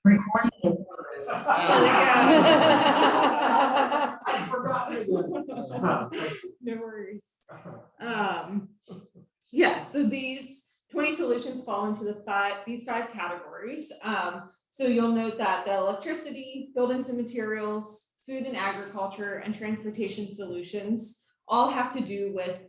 Recording in I forgot. No worries. Yeah, so these 20 solutions fall into these five categories. So you'll note that the electricity, buildings and materials, food and agriculture, and transportation solutions all have to do with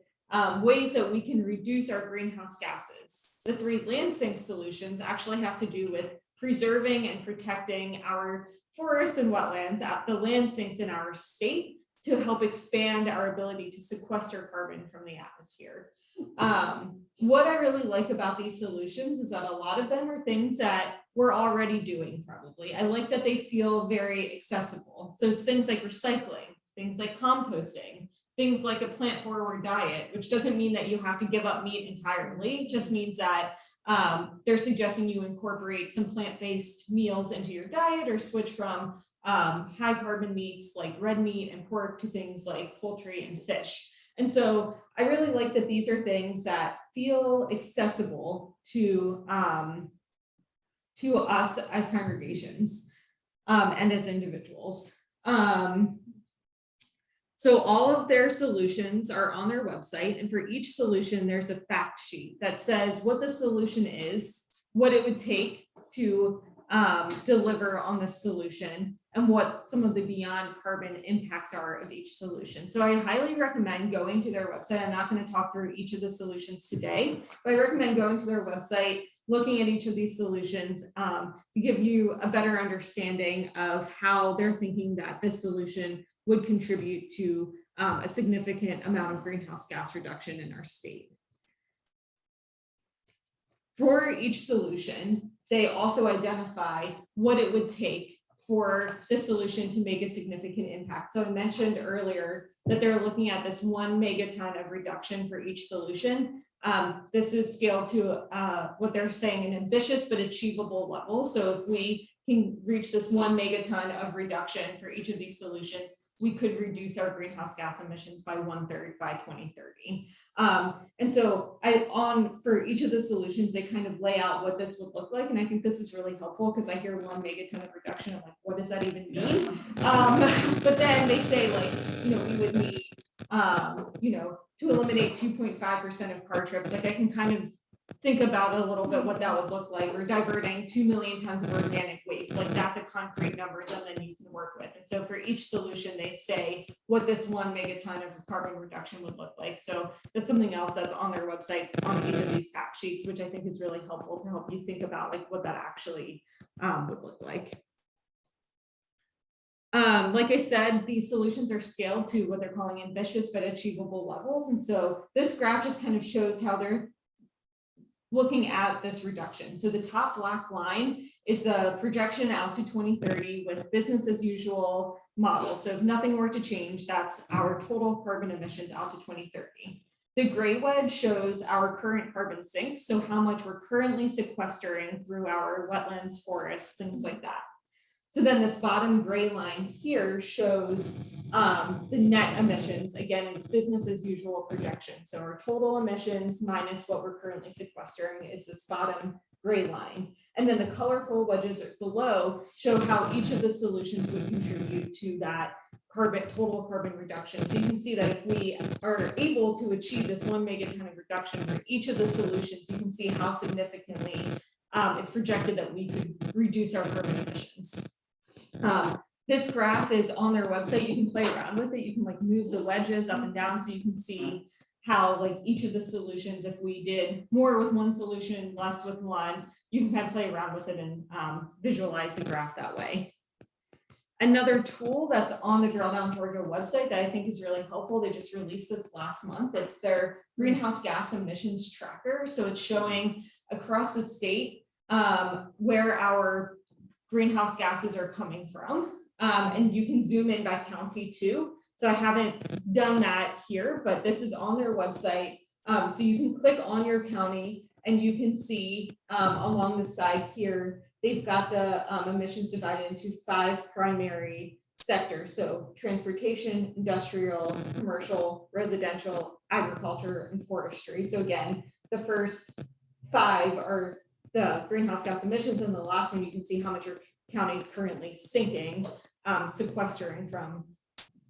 ways that we can reduce our greenhouse gases. The three land sink solutions actually have to do with preserving and protecting our forests and wetlands at the land sinks in our state to help expand our ability to sequester carbon from the atmosphere. What I really like about these solutions is that a lot of them are things that we're already doing probably. I like that they feel very accessible. So it's things like recycling, things like composting, things like a plant-forward diet, which doesn't mean that you have to give up meat entirely. It just means that they're suggesting you incorporate some plant-based meals into your diet or switch from high carbon meats like red meat and pork to things like poultry and fish. And so I really like that these are things that feel accessible to us as congregations and as individuals. So all of their solutions are on their website, and for each solution, there's a fact sheet that says what the solution is, what it would take to deliver on this solution, and what some of the beyond carbon impacts are of each solution. So I highly recommend going to their website. I'm not going to talk through each of the solutions today, but I recommend going to their website, looking at each of these solutions to give you a better understanding of how they're thinking that this solution would contribute to a significant amount of greenhouse gas reduction in our state. For each solution, they also identify what it would take for this solution to make a significant impact. So I mentioned earlier that they're looking at this 1 megaton of reduction for each solution. This is scaled to what they're saying an ambitious but achievable level. So if we can reach this 1 megaton of reduction for each of these solutions, we could reduce our greenhouse gas emissions by 1/3 by 2030. And so for each of the solutions, they kind of lay out what this would look like. And I think this is really helpful because I hear 1 megaton of reduction. I'm like, what does that even mean? But then they say we would need, to eliminate 2.5% of car trips. Like I can kind of think about a little bit what that would look like. We're diverting 2 million tons of organic waste. Like that's a concrete number that then you can work with. And so for each solution, they say what this 1 megaton of carbon reduction would look like. So that's something else that's on their website on each of these fact sheets, which I think is really helpful to help you think about like what that actually would look like. Like I said, these solutions are scaled to what they're calling ambitious but achievable levels. And so this graph just kind of shows how they're looking at this reduction. So the top black line is a projection out to 2030 with business as usual model. So if nothing were to change, that's our total carbon emissions out to 2030. The gray wedge shows our current carbon sinks. So how much we're currently sequestering through our wetlands, forests, things like that. So then this bottom gray line here shows the net emissions, again, is business as usual projection. So our total emissions minus what we're currently sequestering is this bottom gray line. And then the colorful wedges below show how each of the solutions would contribute to that total carbon reduction. So you can see that if we are able to achieve this 1 megaton of reduction for each of the solutions, you can see how significantly it's projected that we could reduce our carbon emissions. This graph is on their website. You can play around with it. You can like move the wedges up and down so you can see how like each of the solutions, if we did more with one solution, less with one, you can kind of play around with it and visualize the graph that way. Another tool that's on the Drawdown Georgia website that I think is really helpful, they just released this last month. It's their greenhouse gas emissions tracker. So it's showing across the state where our greenhouse gases are coming from. And you can zoom in by county too. So I haven't done that here, but this is on their website. So you can click on your county and you can see along the side here, they've got the emissions divided into 5 primary sectors. So transportation, industrial, commercial, residential, agriculture, and forestry. So again, the first 5 are the greenhouse gas emissions, and the last one you can see how much you're county is currently sinking, sequestering from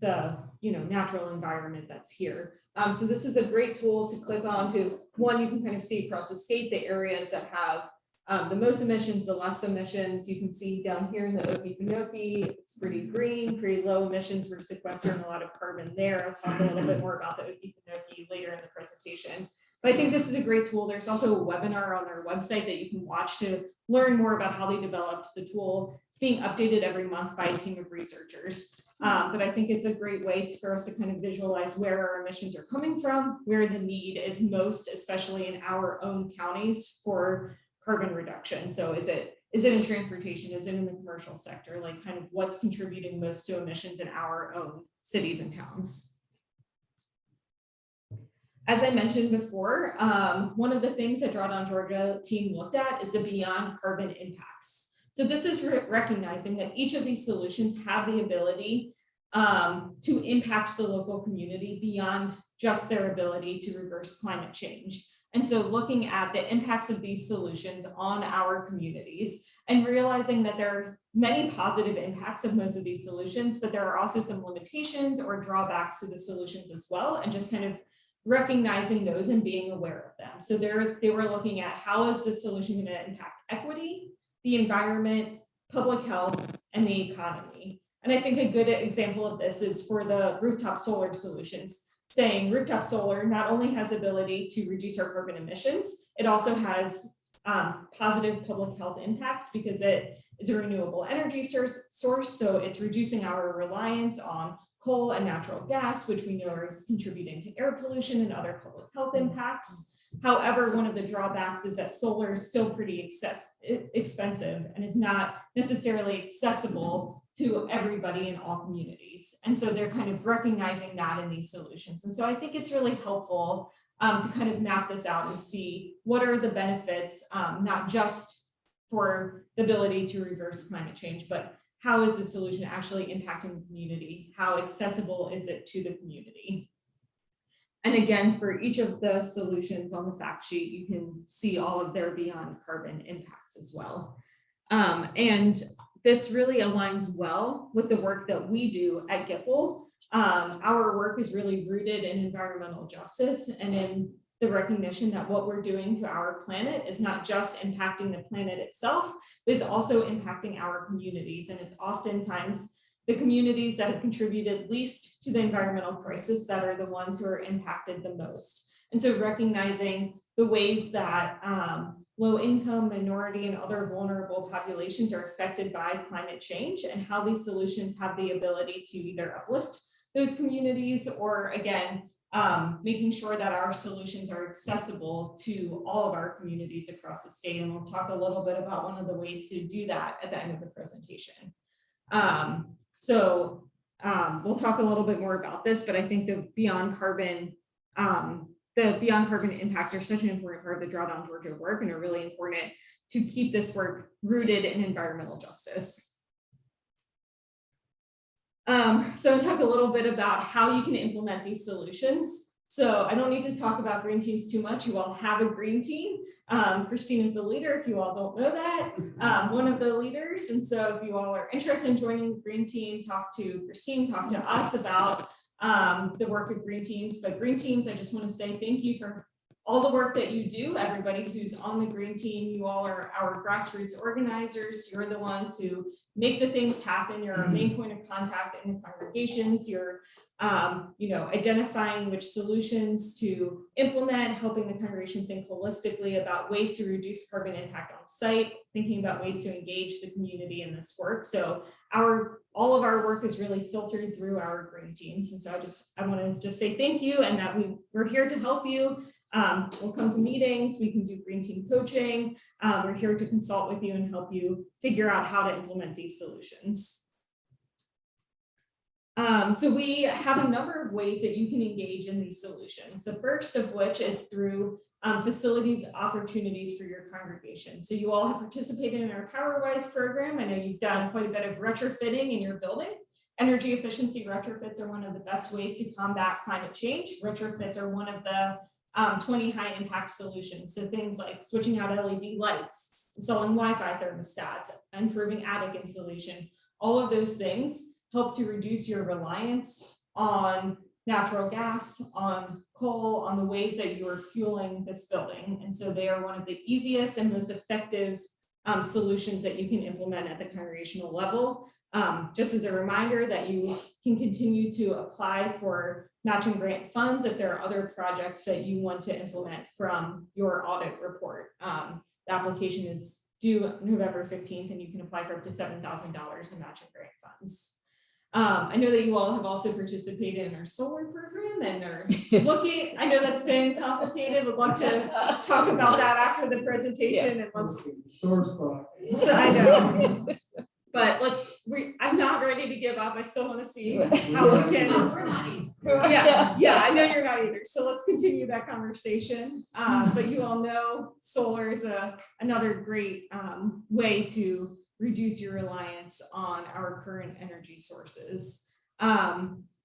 the natural environment that's here. So this is a great tool to click on to. One, you can kind of see across the state the areas that have the most emissions, the less emissions. You can see down here in the Okefenokee, it's pretty green, pretty low emissions. We're sequestering a lot of carbon there. I'll talk a little bit more about the Okefenokee later in the presentation. But I think this is a great tool. There's also a webinar on their website that you can watch to learn more about how they developed the tool. It's being updated every month by a team of researchers. But I think it's a great way for us to kind of visualize where our emissions are coming from, where the need is most, especially in our own counties, for carbon reduction. So is it in transportation? Is it in the commercial sector? Like kind of what's contributing most to emissions in our own cities and towns? As I mentioned before, one of the things that Drawdown Georgia team looked at is the beyond carbon impacts. So this is recognizing that each of these solutions have the ability to impact the local community beyond just their ability to reverse climate change. And so looking at the impacts of these solutions on our communities and realizing that there are many positive impacts of most of these solutions, but there are also some limitations or drawbacks to the solutions as well, and just kind of recognizing those and being aware of them. So they were looking at how is this solution going to impact equity, the environment, public health, and the economy. And I think a good example of this is for the rooftop solar solutions, saying rooftop solar not only has the ability to reduce our carbon emissions, it also has positive public health impacts because it is a renewable energy source, so it's reducing our reliance on coal and natural gas, which we know is contributing to air pollution and other public health impacts. However, one of the drawbacks is that solar is still pretty expensive and is not necessarily accessible to everybody in all communities. And so they're kind of recognizing that in these solutions. And so I think it's really helpful to kind of map this out and see what are the benefits, not just for the ability to reverse climate change, but how is the solution actually impacting the community? How accessible is it to the community? And again, for each of the solutions on the fact sheet, you can see all of their beyond carbon impacts as well. And this really aligns well with the work that we do at GIPL. Our work is really rooted in environmental justice and in the recognition that what we're doing to our planet is not just impacting the planet itself, but is also impacting our communities. And it's oftentimes the communities that have contributed least to the environmental crisis that are the ones who are impacted the most. And so recognizing the ways that low income, minority, and other vulnerable populations are affected by climate change and how these solutions have the ability to either uplift those communities or again, making sure that our solutions are accessible to all of our communities across the state. And we'll talk a little bit about one of the ways to do that at the end of the presentation. We'll talk a little bit more about this, but I think the beyond carbon impacts are such an important part of the Drawdown Georgia work and are really important to keep this work rooted in environmental justice. So I'll talk a little bit about how you can implement these solutions. So I don't need to talk about green teams too much. You all have a green team. Christine is the leader, if you all don't know that, one of the leaders. And so if you all are interested in joining the green team, talk to Christine, talk to us about the work of green teams. But green teams, I just want to say thank you for all the work that you do. Everybody who's on the green team, you all are our grassroots organizers. You're the ones who make the things happen. You're our main point of contact in the congregations. You're identifying which solutions to implement, helping the congregation think holistically about ways to reduce carbon impact on site, thinking about ways to engage the community in this work. So all of our work is really filtered through our green teams. And so I want to just say thank you and that we're here to help you. We'll come to meetings, we can do green team coaching. We're here to consult with you and help you figure out how to implement these solutions. So we have a number of ways that you can engage in these solutions. The first of which is through facilities opportunities for your congregation. So you all have participated in our PowerWise program. I know you've done quite a bit of retrofitting in your building. Energy efficiency retrofits are one of the best ways to combat climate change. Retrofits are one of the 20 high impact solutions. So things like switching out LED lights, installing Wi-Fi thermostats, improving attic insulation. All of those things help to reduce your reliance on natural gas, on coal, on the ways that you are fueling this building. And so they are one of the easiest and most effective solutions that you can implement at the congregational level. Just as a reminder that you can continue to apply for matching grant funds if there are other projects that you want to implement from your audit report. The application is due November 15th, and you can apply for up to $7,000 in matching grant funds. I know that you all have also participated in our solar program and are looking, I know that's been complicated. We'd love to talk about that after the presentation. And let's, Sore spot. so I know, but I'm not ready to give up. I still want to see how we can. No, we're not either. Yeah, I know you're not either. So let's continue that conversation. But you all know solar is another great way to reduce your reliance on our current energy sources.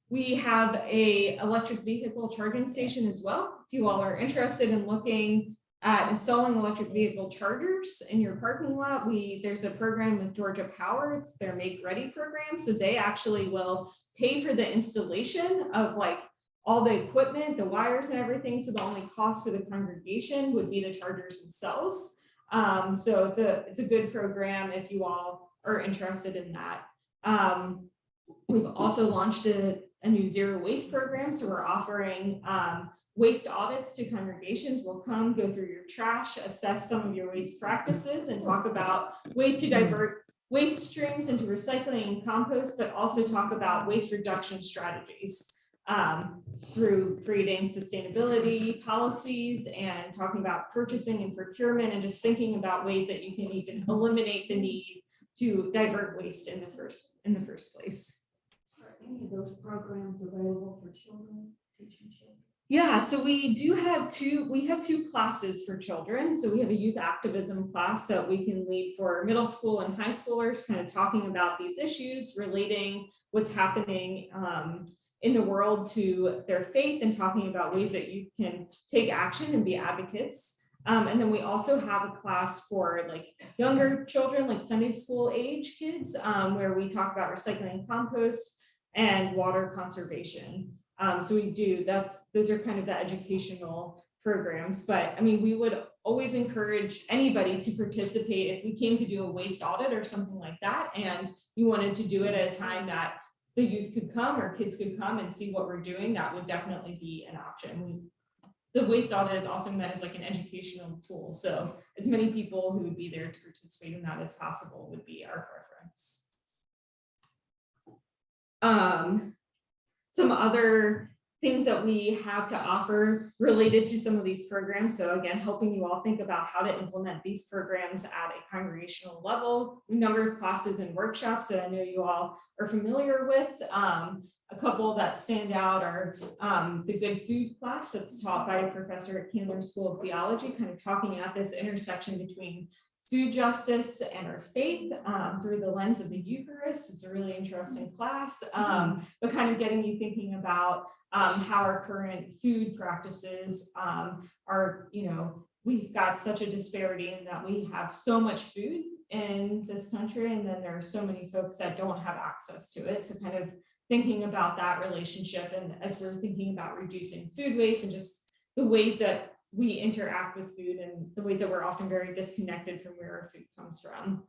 We have a electric vehicle charging station as well. If you all are interested in looking at installing electric vehicle chargers in your parking lot, there's a program with Georgia Power. It's their Make Ready program. So they actually will pay for the installation of like all the equipment, the wires and everything. So the only cost to the congregation would be the chargers themselves. So it's a good program if you all are interested in that. We've also launched a new zero waste program. So we're offering waste audits to congregations. We'll come, go through your trash, assess some of your waste practices, and talk about ways to divert waste streams into recycling and compost, but also talk about waste reduction strategies through creating sustainability policies and talking about purchasing and procurement and just thinking about ways that you can even eliminate the need to divert waste in the first place. Are any of those programs available for children, teaching children? Yeah, so we have two classes for children. So we have a youth activism class that we can lead for middle school and high schoolers, kind of talking about these issues, relating what's happening in the world to their faith and talking about ways that you can take action and be advocates. And then we also have a class for like younger children, like Sunday school age kids, where we talk about recycling and compost and water conservation. So those are kind of the educational programs, but I mean, we would always encourage anybody to participate if we came to do a waste audit or something like that, and you wanted to do it at a time that the youth could come or kids could come and see what we're doing, that would definitely be an option. The waste audit is also meant as like an educational tool. So as many people who would be there to participate in that as possible would be our preference. Some other things that we have to offer related to some of these programs. So again, helping you all think about how to implement these programs at a congregational level, a number of classes and workshops that I know you all are familiar with. A couple that stand out are the Good Food class that's taught by a professor at Candler School of Theology, kind of talking at this intersection between food justice and our faith through the lens of the Eucharist. It's a really interesting class, but kind of getting you thinking about how our current food practices are, we've got such a disparity in that we have so much food in this country, and then there are so many folks that don't have access to it. So kind of thinking about that relationship, and as we're thinking about reducing food waste and just the ways that we interact with food and the ways that we're often very disconnected from where our food comes from.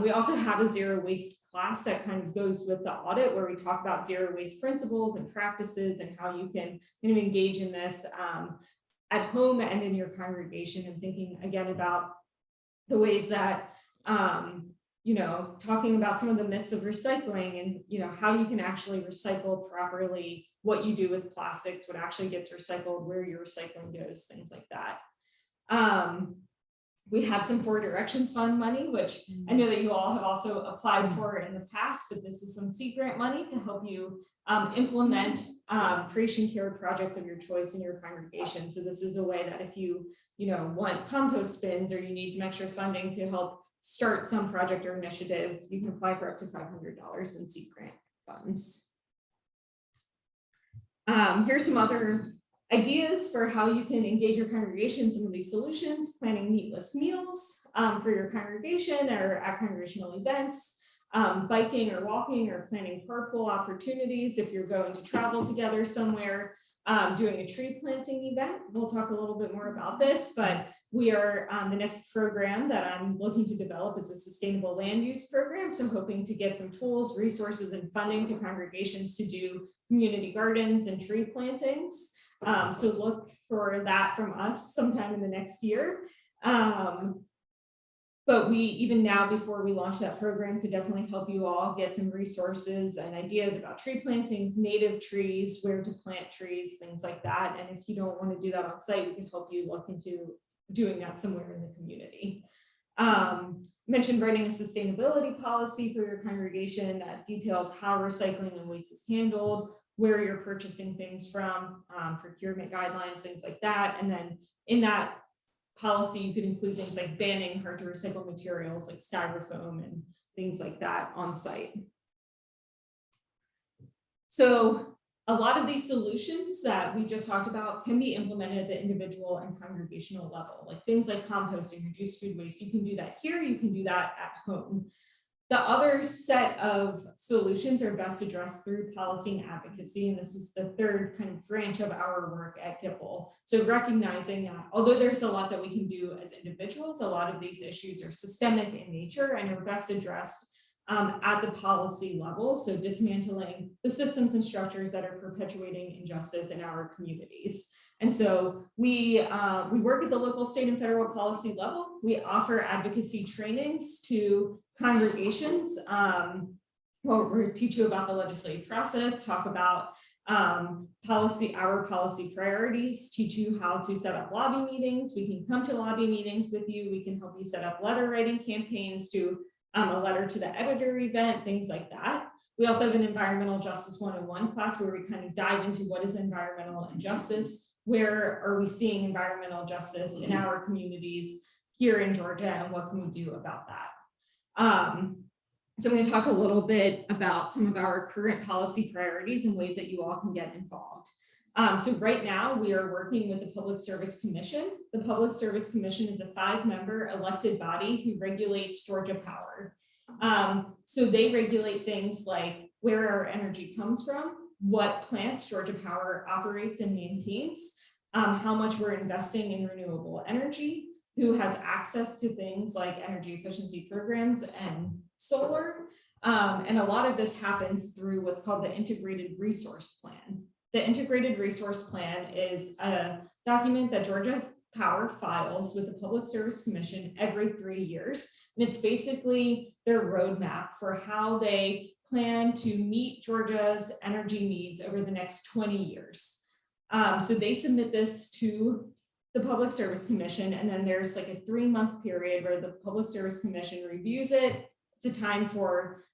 We also have a zero waste class that kind of goes with the audit, where we talk about zero waste principles and practices and how you can kind of engage in this at home and in your congregation, and thinking again about the ways that talking about some of the myths of recycling and how you can actually recycle properly, what you do with plastics, what actually gets recycled, where your recycling goes, things like that. We have some Four Directions Fund money, which I know that you all have also applied for in the past, but this is some seed grant money to help you implement creation care projects of your choice in your congregation. So this is a way that if you want compost bins, or you need some extra funding to help start some project or initiative, you can apply for up to $500 in seed grant funds. Here's some other ideas for how you can engage your congregation in some of these solutions, planning meatless meals for your congregation or at congregational events, biking or walking or planning carpool opportunities if you're going to travel together somewhere, doing a tree planting event. We'll talk a little bit more about this, but we are the next program that I'm looking to develop is a sustainable land use program. So hoping to get some tools, resources, and funding to congregations to do community gardens and tree plantings. So look for that from us sometime in the next year. But we, even now, before we launch that program, could definitely help you all get some resources and ideas about tree plantings, native trees, where to plant trees, things like that. And if you don't want to do that on site, we can help you look into doing that somewhere in the community. Mentioned writing a sustainability policy for your congregation that details how recycling and waste is handled, where you're purchasing things from, procurement guidelines, things like that. And then in that policy, you could include things like banning hard to recycle materials like styrofoam and things like that on site. So a lot of these solutions that we just talked about can be implemented at the individual and congregational level, like things like composting, reduce food waste. You can do that here, you can do that at home. The other set of solutions are best addressed through policy and advocacy, and this is the third kind of branch of our work at GIPL. So recognizing that although there's a lot that we can do as individuals, a lot of these issues are systemic in nature and are best addressed at the policy level. So dismantling the systems and structures that are perpetuating injustice in our communities. And so we work at the local, state, and federal policy level. We offer advocacy trainings to congregations. We'll teach you about the legislative process, talk about our policy priorities, teach you how to set up lobby meetings. We can come to lobby meetings with you. We can help you set up letter writing campaigns, do a letter to the editor event, things like that. We also have an environmental justice 101 class where we kind of dive into what is environmental injustice, where are we seeing environmental justice in our communities here in Georgia, and what can we do about that? So I'm going to talk a little bit about some of our current policy priorities and ways that you all can get involved. So right now we are working with the Public Service Commission. The Public Service Commission is a 5-member elected body who regulates Georgia Power. So they regulate things like where our energy comes from, what plants Georgia Power operates and maintains, how much we're investing in renewable energy, who has access to things like energy efficiency programs and solar. And a lot of this happens through what's called the Integrated Resource Plan. The Integrated Resource Plan is a document that Georgia Power files with the Public Service Commission every 3 years. And it's basically their roadmap for how they plan to meet Georgia's energy needs over the next 20 years. So they submit this to the Public Service Commission, and then there's like a 3-month period where the Public Service Commission reviews it. It's a time for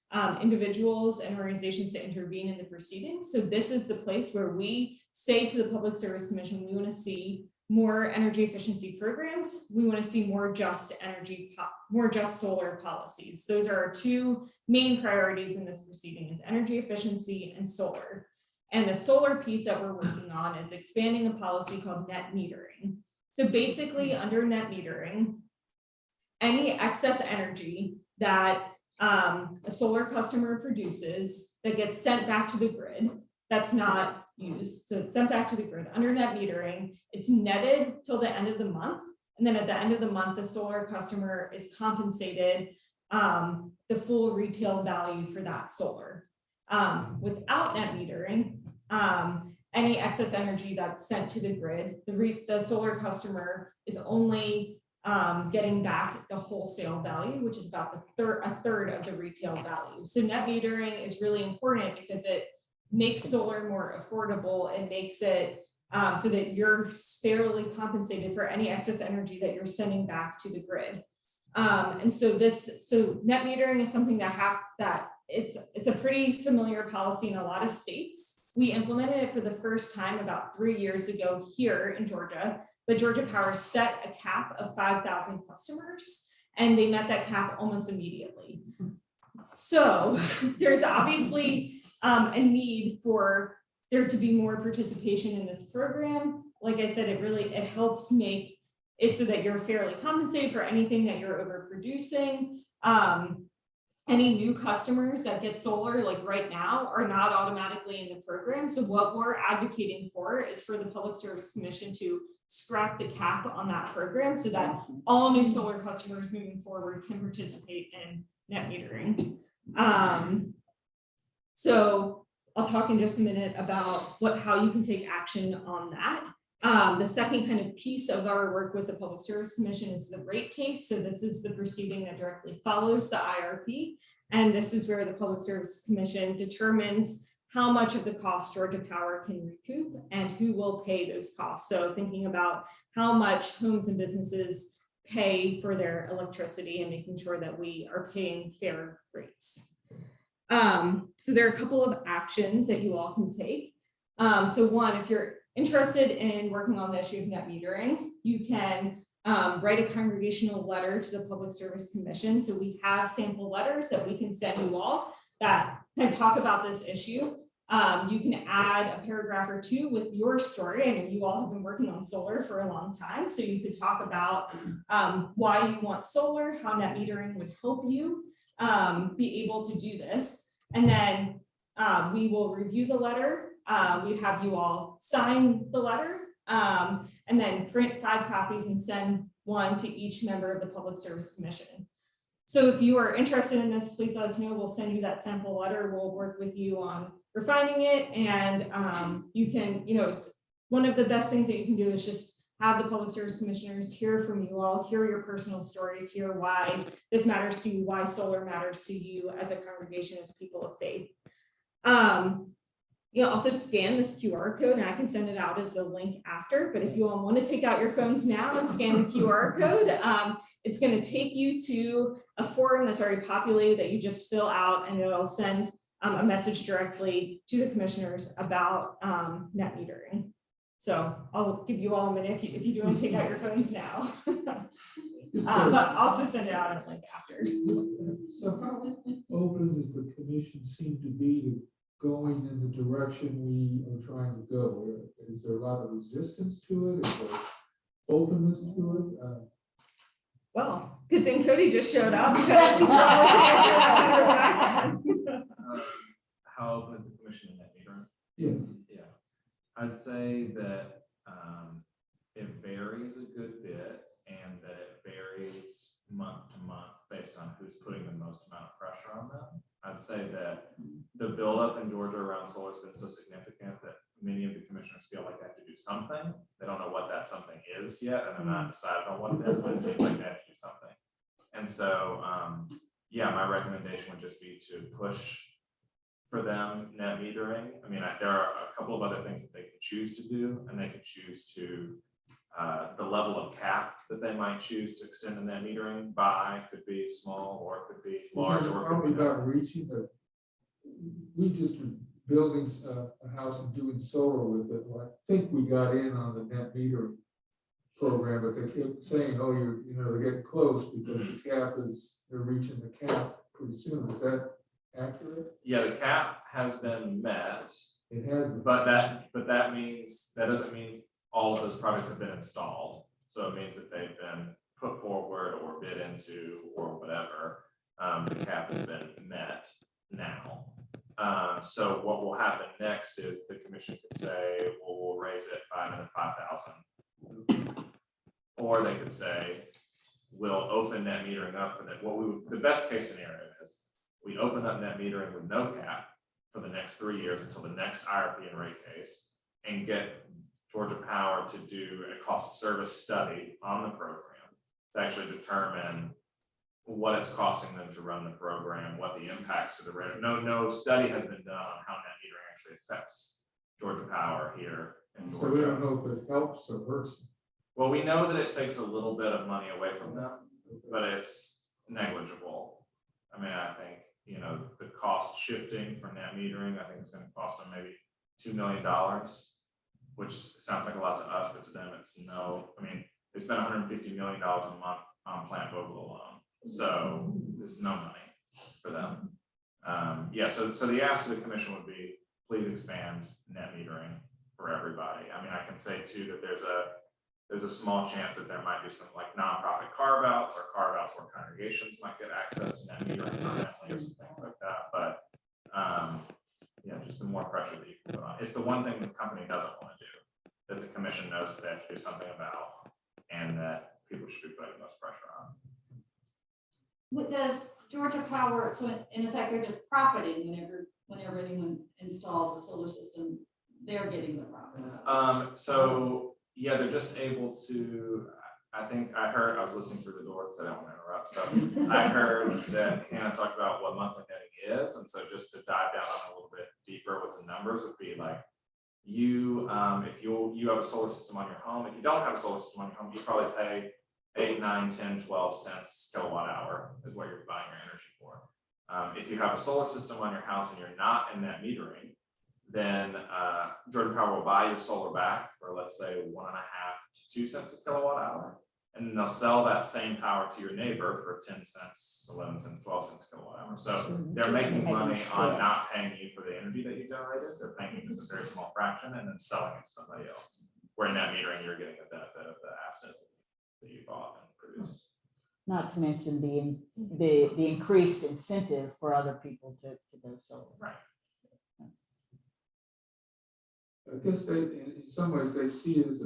individuals and organizations to intervene in the proceedings. So this is the place where we say to the Public Service Commission, we want to see more energy efficiency programs. We want to see more just solar policies. Those are our 2 main priorities in this proceeding: is energy efficiency and solar. And the solar piece that we're working on is expanding a policy called net metering. So basically, under net metering, any excess energy that a solar customer produces that gets sent back to the grid, that's not used, so it's sent back to the grid. Under net metering, it's netted till the end of the month, and then at the end of the month, the solar customer is compensated the full retail value for that solar. Without net metering, any excess energy that's sent to the grid, the solar customer is only getting back the wholesale value, which is about a third of the retail value. So net metering is really important because it makes solar more affordable. It makes it so that you're fairly compensated for any excess energy that you're sending back to the grid. And so net metering is something that it's a pretty familiar policy in a lot of states. We implemented it for the first time about 3 years ago here in Georgia, but Georgia Power set a cap of 5,000 customers, and they met that cap almost immediately. So there's obviously a need for there to be more participation in this program. Like I said, it helps make it so that you're fairly compensated for anything that you're overproducing. Any new customers that get solar, like right now, are not automatically in the program. So what we're advocating for is for the Public Service Commission to scrap the cap on that program so that all new solar customers moving forward can participate in net metering. So I'll talk in just a minute about how you can take action on that. The second kind of piece of our work with the Public Service Commission is the rate case. So this is the proceeding that directly follows the IRP. And this is where the Public Service Commission determines how much of the cost Georgia Power can recoup and who will pay those costs. So thinking about how much homes and businesses pay for their electricity and making sure that we are paying fair rates. So there are a couple of actions that you all can take. So one, if you're interested in working on the issue of net metering, you can write a congregational letter to the Public Service Commission. So we have sample letters that we can send you all that can talk about this issue. You can add a paragraph or two with your story. I know you all have been working on solar for a long time, so you could talk about why you want solar, how net metering would help you be able to do this. And then we will review the letter. We have you all sign the letter and then print 5 copies and send one to each member of the Public Service Commission. So if you are interested in this, please let us know. We'll send you that sample letter. We'll work with you on refining it. And you can, it's one of the best things that you can do is just have the Public Service Commissioners hear from you all, hear your personal stories, hear why this matters to you, why solar matters to you as a congregation, as people of faith. You'll also scan this QR code, and I can send it out as a link after, but if you all want to take out your phones now and scan the QR code, it's going to take you to a form that's already populated that you just fill out, and it'll send a message directly to the commissioners about net metering. So I'll give you all a minute if you do want to take out your phones now, but also send it out in a link after. So how open does the commission seem to be to going in the direction we are trying to go? Is there a lot of resistance to it? Is there openness to it? Well, good thing Cody just showed up because he probably can answer that better. How open is the commission in net metering? Yes. Yeah, I'd say that it varies a good bit, and that it varies month to month based on who's putting the most amount of pressure on them. I'd say that the buildup in Georgia around solar has been so significant that many of the commissioners feel like they have to do something. They don't know what that something is yet, and they're not decided on what it is, but it seems like they have to do something. And so, yeah, my recommendation would just be to push for them net metering. I mean, there are a couple of other things that they can choose to do, and they can choose to the level of cap that they might choose to extend the net metering by could be small, or it could be large, or Are we about reaching the? We just are building a house and doing solar with it. Well, I think we got in on the net metering program, but they kept saying, "Oh, they're getting close because the cap they're reaching the cap pretty soon." Is that accurate? Yeah, the cap has been met. It has been. But that doesn't mean all of those projects have been installed. So it means that they've been put forward or bid into or whatever. The cap has been met now. So what will happen next is the commission could say, well, we'll raise it by another 5,000. Or they could say, we'll open net metering up, and that the best case scenario is we open up net metering with no cap for the next 3 years until the next IRP and rate case, and get Georgia Power to do a cost of service study on the program to actually determine what it's costing them to run the program, what the impacts to the rate. No study has been done on how net metering actually affects Georgia Power here in Georgia. So we don't know if it helps or hurts. Well, we know that it takes a little bit of money away from them, but it's negligible. I mean, I think, the cost shifting for net metering, I think it's going to cost them maybe $2 million, which sounds like a lot to us, but to them it's no. I mean, they spend $150 million a month on Plant Vogel alone, so there's no money for them. Yeah, so the ask to the commission would be please expand net metering for everybody. I mean, I can say too that there's a small chance that there might be some like nonprofit carve-outs or carve-outs where congregations might get access to net metering permanently or some things like that, but yeah, just the more pressure that you can put on. It's the one thing the company doesn't want to do, that the commission knows that they have to do something about, and that people should be putting the most pressure on. What does Georgia Power, so in effect, they're just profiting whenever anyone installs a solar system, they're getting the profit. So yeah, they're just able to, I think I heard, I was listening through the door because I don't want to interrupt. So I heard that Hannah talked about what monthly netting is. And so just to dive down on a little bit deeper, what the numbers would be like, you, if you have a solar system on your home, if you don't have a solar system on your home, you probably pay 8, 9, 10, 12 cents kilowatt hour is what you're buying your energy for. If you have a solar system on your house and you're not in net metering, then Georgia Power will buy your solar back for, let's say, 1.5 to 2 cents a kilowatt hour. And then they'll sell that same power to your neighbor for 10 cents, 11 cents, 12 cents a kilowatt hour. So they're making money on not paying you for the energy that you generated. They're paying you just a very small fraction and then selling it to somebody else. Where in net metering, you're getting the benefit of the asset that you bought and produced. Not to mention the increased incentive for other people to go solar. Right. I guess they, in some ways, they see it as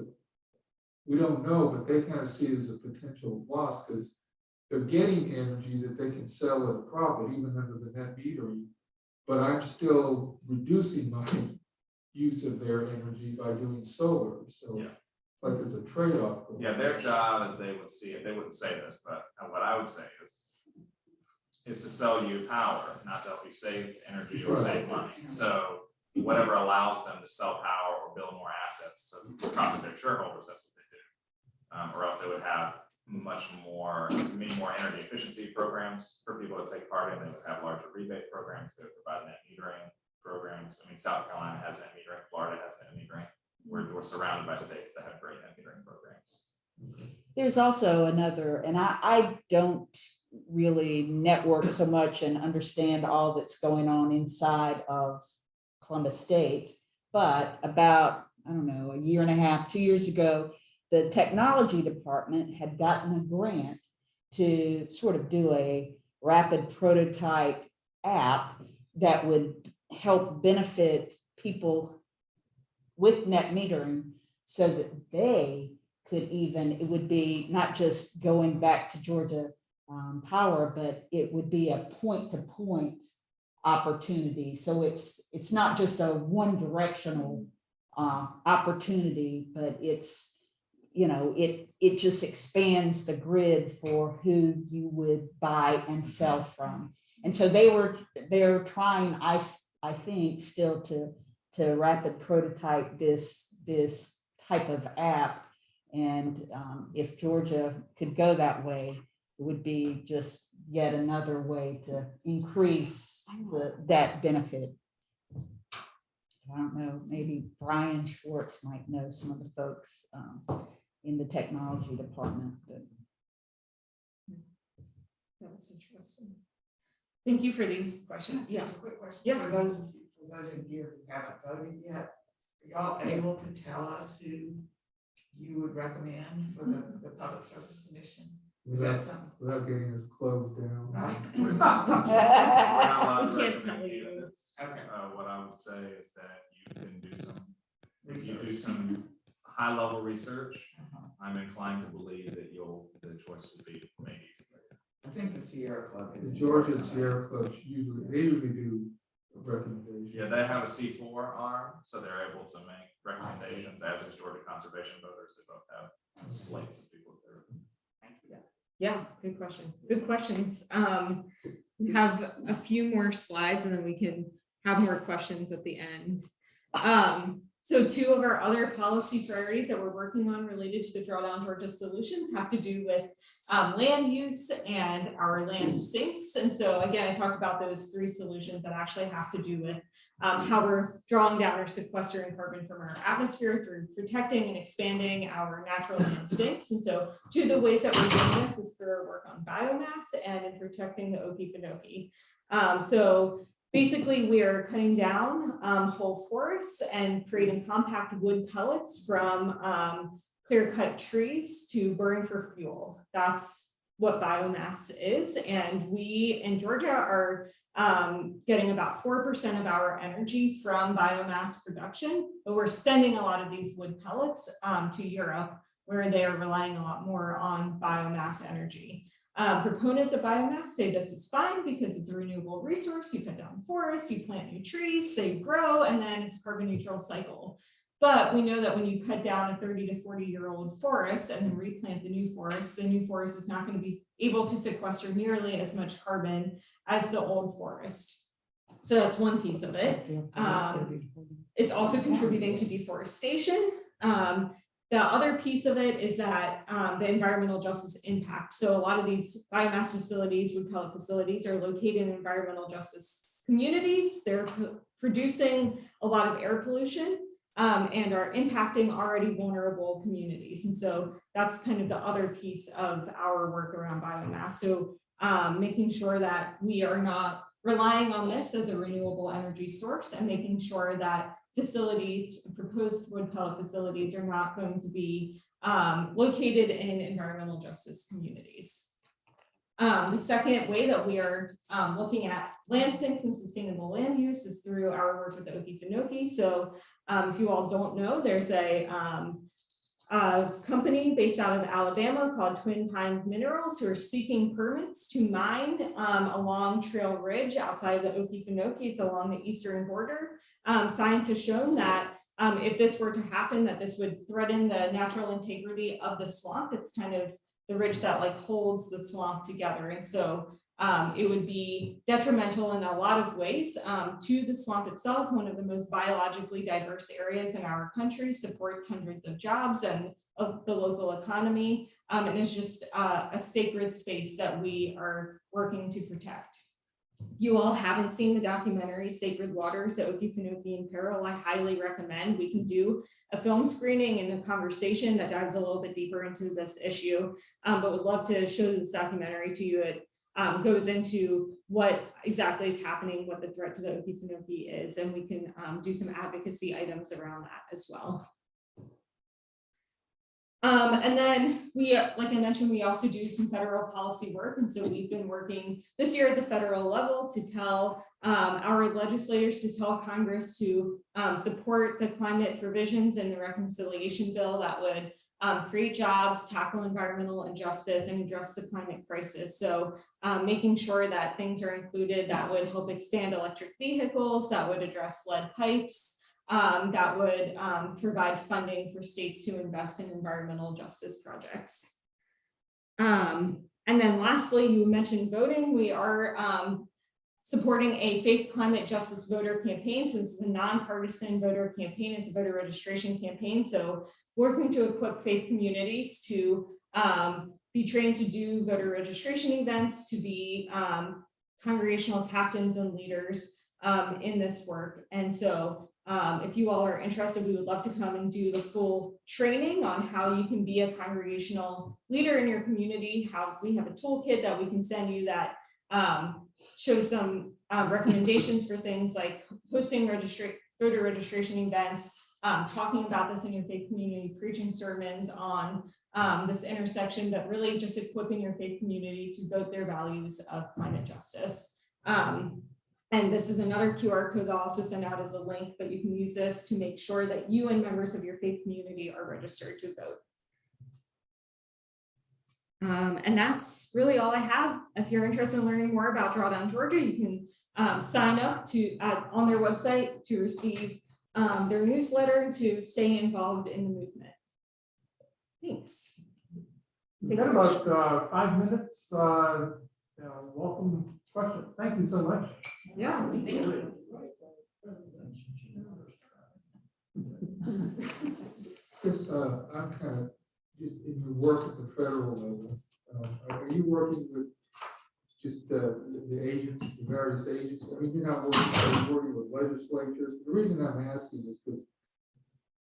we don't know, but they kind of see it as a potential loss because they're getting energy that they can sell at a profit, even under the net metering. But I'm still reducing my use of their energy by doing solar. So yeah. Like there's a trade-off. Yeah, their job, as they would see it, they wouldn't say this, but what I would say is to sell you power, not to help you save energy or save money. So whatever allows them to sell power or build more assets to profit their shareholders, that's what they do. Or else they would have many more energy efficiency programs for people to take part in. They would have larger rebate programs. They would provide net metering programs. I mean, South Carolina has net metering, Florida has net metering. We're surrounded by states that have great net metering programs. There's also another, and I don't really network so much and understand all that's going on inside of Columbus State, but about, I don't know, 1.5 years, 2 years ago, the technology department had gotten a grant to sort of do a rapid prototype app that would help benefit people with net metering so that they could even, it would be not just going back to Georgia Power, but it would be a point-to-point opportunity. So it's not just a one directional opportunity, but it's, you know, it just expands the grid for who you would buy and sell from. And so they're trying, I think, still to rapid prototype this type of app. And if Georgia could go that way, it would be just yet another way to increase that benefit. I don't know, maybe Brian Schwartz might know some of the folks in the technology department. But. That's interesting. Thank you for these questions. Yeah. Just a quick question. Yeah. For those in here who haven't voted yet, are y'all able to tell us who you would recommend for the Public Service Commission? Is that something? Without getting us closed down. We're not allowed to We can't recommend tell you. candidates. Okay. What I would say is that you can do Research. some high level research. I'm inclined to believe that the choice will be maybe. I think the Sierra Club is. The Georgia Sierra Club usually do recommendations. Yeah, they have a C4 arm, so they're able to make recommendations, as is Georgia Conservation Voters. They both have slates of people that they're. Yeah, good question. Good questions. We have a few more slides and then we can have more questions at the end. So 2 of our other policy priorities that we're working on related to the Drawdown Georgia solutions have to do with land use and our land sinks. And so again, I talked about those 3 solutions that actually have to do with how we're drawing down or sequestering carbon from our atmosphere through protecting and expanding our natural land sinks. And so 2 of the ways that we're doing this is through our work on biomass and in protecting the Okefenokee. So basically, we are cutting down whole forests and creating compact wood pellets from clear-cut trees to burn for fuel. That's what biomass is. And we in Georgia are getting about 4% of our energy from biomass production, but we're sending a lot of these wood pellets to Europe, where they are relying a lot more on biomass energy. Proponents of biomass say this is fine because it's a renewable resource. You cut down forests, you plant new trees, they grow, and then it's a carbon neutral cycle. But we know that when you cut down a 30 to 40-year-old forest and then replant the new forest is not going to be able to sequester nearly as much carbon as the old forest. So that's one piece of it. It's also contributing to deforestation. The other piece of it is that the environmental justice impact. So a lot of these biomass facilities, wood pellet facilities, are located in environmental justice communities. They're producing a lot of air pollution and are impacting already vulnerable communities. And so that's kind of the other piece of our work around biomass. So making sure that we are not relying on this as a renewable energy source and making sure that facilities, proposed wood pellet facilities, are not going to be located in environmental justice communities. The second way that we are looking at land sinks and sustainable land use is through our work with the Okefenokee. So if you all don't know, there's a company based out of Alabama called Twin Pines Minerals who are seeking permits to mine along Trail Ridge outside the Okefenokee. It's along the eastern border. Science has shown that if this were to happen, that this would threaten the natural integrity of the swamp. It's kind of the ridge that like holds the swamp together. And so it would be detrimental in a lot of ways to the swamp itself. One of the most biologically diverse areas in our country, supports hundreds of jobs and of the local economy. And it's just a sacred space that we are working to protect. You all haven't seen the documentary Sacred Waters, the Okefenokee in Peril. I highly recommend. We can do a film screening and a conversation that dives a little bit deeper into this issue, but would love to show this documentary to you. It goes into what exactly is happening, what the threat to the Okefenokee is, and we can do some advocacy items around that as well. And then we, like I mentioned, we also do some federal policy work. And so we've been working this year at the federal level to tell our legislators, to tell Congress to support the climate provisions in the reconciliation bill that would create jobs, tackle environmental injustice, and address the climate crisis. So making sure that things are included that would help expand electric vehicles, that would address lead pipes, that would provide funding for states to invest in environmental justice projects. And then lastly, you mentioned voting. We are supporting a faith climate justice voter campaign. So this is a nonpartisan voter campaign. It's a voter registration campaign. So working to equip faith communities to be trained to do voter registration events, to be congregational captains and leaders in this work. And so if you all are interested, we would love to come and do the full training on how you can be a congregational leader in your community. How we have a toolkit that we can send you that shows some recommendations for things like hosting voter registration events, talking about this in your faith community, preaching sermons on this intersection, but really just equipping your faith community to vote their values of climate justice. And this is another QR code I'll also send out as a link, but you can use this to make sure that you and members of your faith community are registered to vote. And that's really all I have. If you're interested in learning more about Drawdown Georgia, you can sign up on their website to receive their newsletter to stay involved in the movement. Thanks. We've got about 5 minutes. Welcome questions. Thank you so much. Yeah. Just, I'm kind of just in your work at the federal level. Are you working with just the agents, the various agents? I mean, you're not working with legislatures. The reason I'm asking is because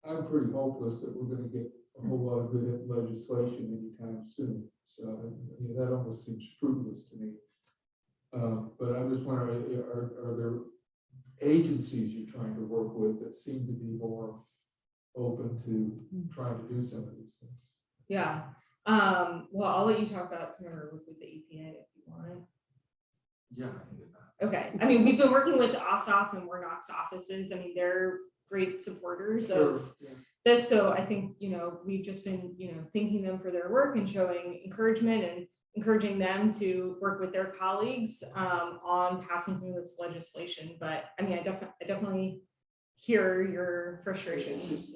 I'm pretty hopeless that we're going to get a whole lot of good legislation anytime soon. So I mean, that almost seems fruitless to me. But I just wonder, are there agencies you're trying to work with that seem to be more open to trying to do some of these things. Yeah, well, I'll let you talk about some of our work with the EPA if you want. Yeah, I can do that. Okay, I mean, we've been working with OSOF and Warnock's offices. I mean, they're great supporters of Yeah. this. So I think, we've just been, thanking them for their work and showing encouragement and encouraging them to work with their colleagues on passing some of this legislation. But I mean, I definitely hear your frustrations.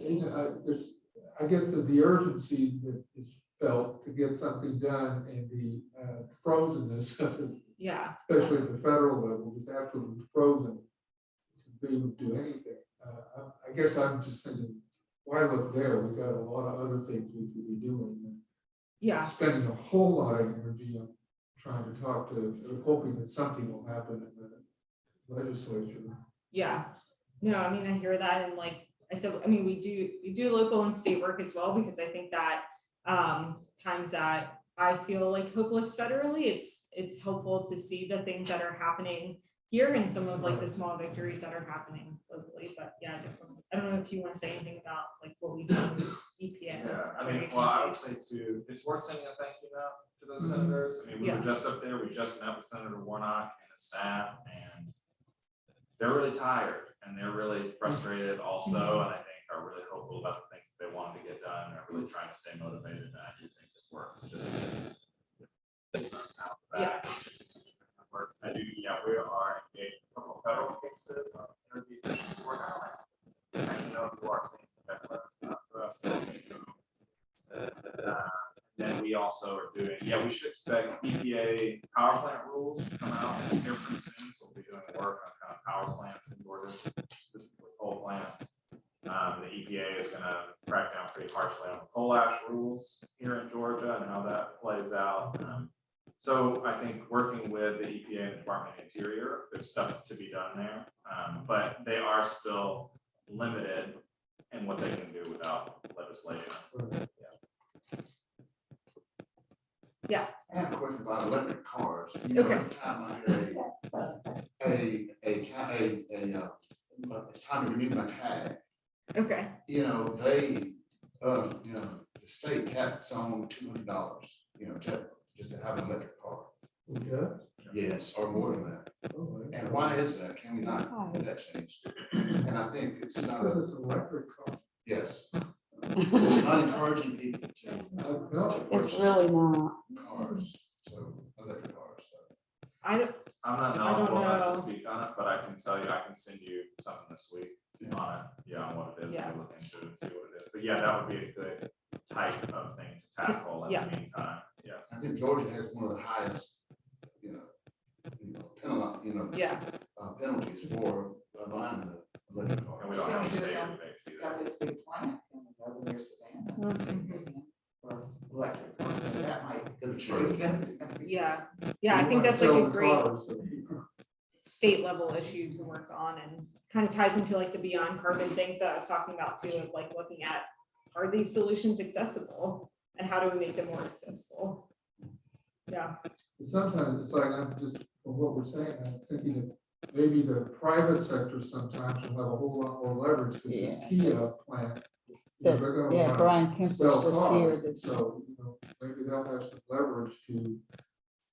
I guess that the urgency that is felt to get something done and the frozenness of it, Yeah, especially at the federal level, just absolutely frozen to be able to do anything. I guess I'm just thinking, why look there? We've got a lot of other things we could be doing. yeah, Spending a whole lot of energy on trying to talk to, hoping that something will happen in the legislature. yeah. No, I mean, I hear that. And like I said, I mean, we do local and state work as well, because I think that times that I feel like hopeless federally, it's helpful to see the things that are happening here and some of like the small victories that are happening locally. But yeah, definitely. I don't know if you want to say anything about like what we do with EPA. Yeah, I mean, well, I would say too, it's worth sending a thank you note to those senators. I mean, we were just up there, we just met with Senator Warnock and his staff, and they're really tired and they're really frustrated also, and I think are really hopeful about the things that they wanted to get done. They're really trying to stay motivated, and I do think this works. Just Yeah. I do, yeah, we are engaged in a couple of federal cases on energy efficiency work. I know you are saying that for us. Then we also are doing, we should expect EPA power plant rules to come out here pretty soon. So we'll be doing work on kind of power plants in Georgia, specifically coal plants. The EPA is going to crack down pretty harshly on coal ash rules here in Georgia and how that plays out. So I think working with the EPA and the Department of Interior, there's stuff to be done there, but they are still limited in what they can do without legislation. Yeah. I have a question about electric cars. You know, Okay. every time I hear it's time to renew my tag, Okay. they, the state tax on $200, just to have an electric car. Okay. Yes, or more than that. And why is that? Can we not get that changed? And I think it's not, Because it's an electric car. yes. It's not encouraging people to No. It's really not. cars, so electric cars, so. I don't I'm not I don't knowledgeable enough know. to speak on it, but I can tell you, I can send you something this week on it, on what it is, Yeah. to look into and see what it is. But that would be a good type of thing to tackle in the meantime. I think Georgia has one of the highest, penalties for buying the electric car. And we don't have any state rebates either. Got this big plant coming over near Savannah. For electric cars, so that might. Yeah, I think that's like a great state level issue to work on, and kind of ties into like the beyond carbon things that I was talking about too, of like looking at, are these solutions accessible and how do we make them more accessible? Yeah. Sometimes it's like, I'm just, from what we're saying, I'm thinking that maybe the private sector sometimes will have a whole lot more leverage, because this Kia plant. They're gonna wanna Brian Kemp was sell just cars, here. so, maybe they'll have some leverage to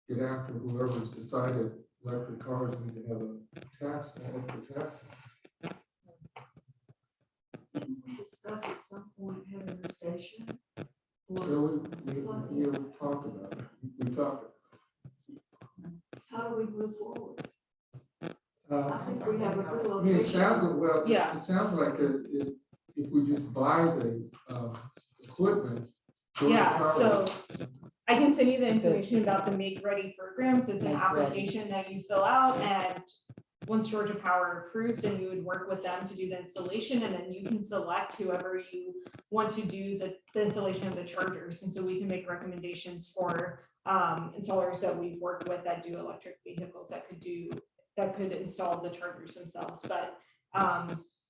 get after whoever's decided electric cars need to have a tax, an extra tax. Didn't we discuss at some point having a station? So we talked about it, we talked. How do we move forward? Uh, I think we have a good I mean, it location. sounds, Yeah. it sounds like if we just buy the equipment. Yeah, so I can send you the information about the Make Ready program. So it's an application that you fill out, and once Georgia Power approves, and you would work with them to do the installation, and then you can select whoever you want to do the installation of the chargers. And so we can make recommendations for installers that we've worked with that do electric vehicles that could install the chargers themselves. But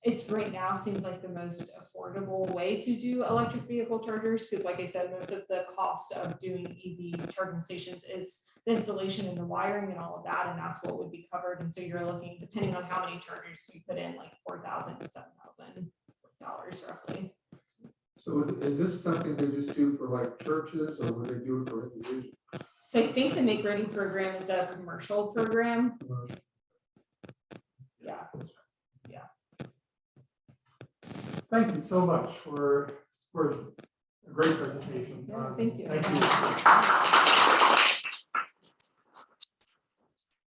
it's right now seems like the most affordable way to do electric vehicle chargers, because like I said, most of the cost of doing EV charging stations is the installation and the wiring and all of that, and that's what would be covered. And so you're looking, depending on how many chargers you put in, like $4,000 to $7,000 roughly. So is this something they just do for like churches, or would they do it for individuals? So I think the Make Ready program is a commercial program. Yeah. Thank you so much for a great presentation. Yeah, thank you. Thank you.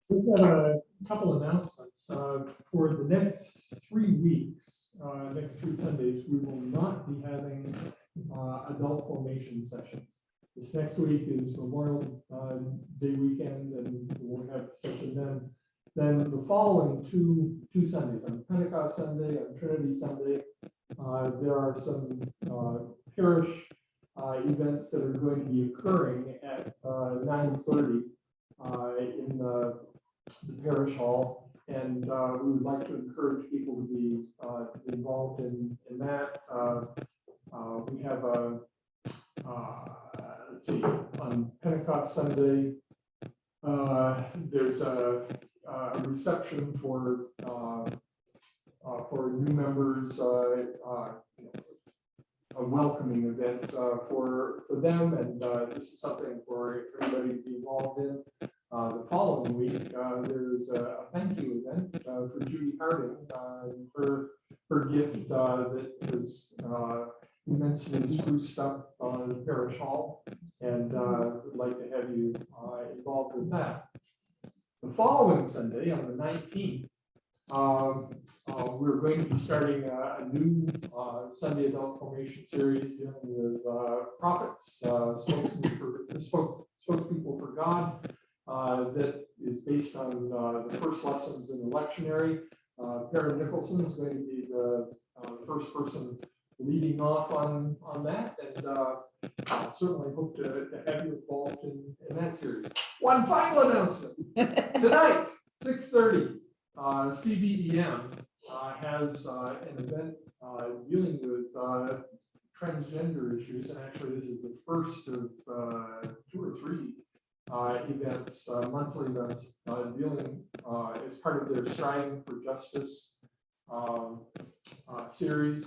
We've got a couple announcements. For the next 3 weeks, next 3 Sundays, we will not be having adult formation sessions. This next week is Memorial Day weekend, and we'll have a session then. Then the following two Sundays, on Pentecost Sunday, on Trinity Sunday, there are some parish events that are going to be occurring at 9:30 in the parish hall, and we would like to encourage people to be involved in that. We have a let's see, on Pentecost Sunday, there's a reception for new members, a welcoming event for them, and this is something for everybody to be involved in. The following week, there's a thank you event for Judy Harding, her gift that was immensely spruced up on the parish hall, and would like to have you involved with that. The following Sunday, on the 19th, we're going to be starting a new Sunday adult formation series dealing with prophets, spokespeople for God, that is based on the first lessons in the lectionary. Karen Nicholson is going to be the first person leading off on that, and certainly hope to have you involved in that series. One final announcement. Tonight, 6:30, CBEM has an event dealing with transgender issues, and actually this is the first of 2 or 3 events, monthly events, dealing as part of their Striving for Justice series.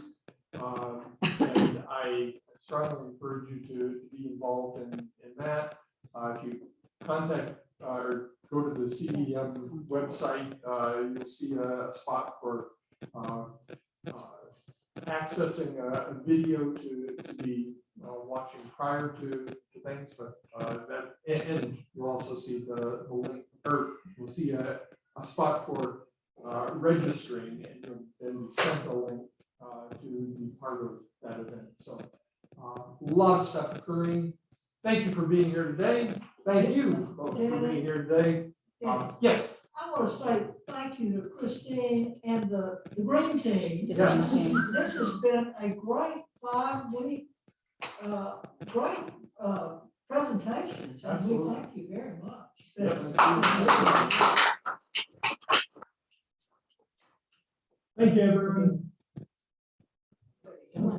And I strongly encourage you to be involved in that. If you contact or go to the CBM website, you'll see a spot for accessing a video to be watching prior to things, but and you'll also see the link, or you'll see a spot for registering, and then send a link to be part of that event. So a lot of stuff occurring. Thank you for being here today. Thank you both for being here today. Yes. I want to say thank you to Christine and the green team. Yes. This has been a great 5-week, great presentations, and we Absolutely. thank you very much. Yes. Thank you, everyone. Yeah.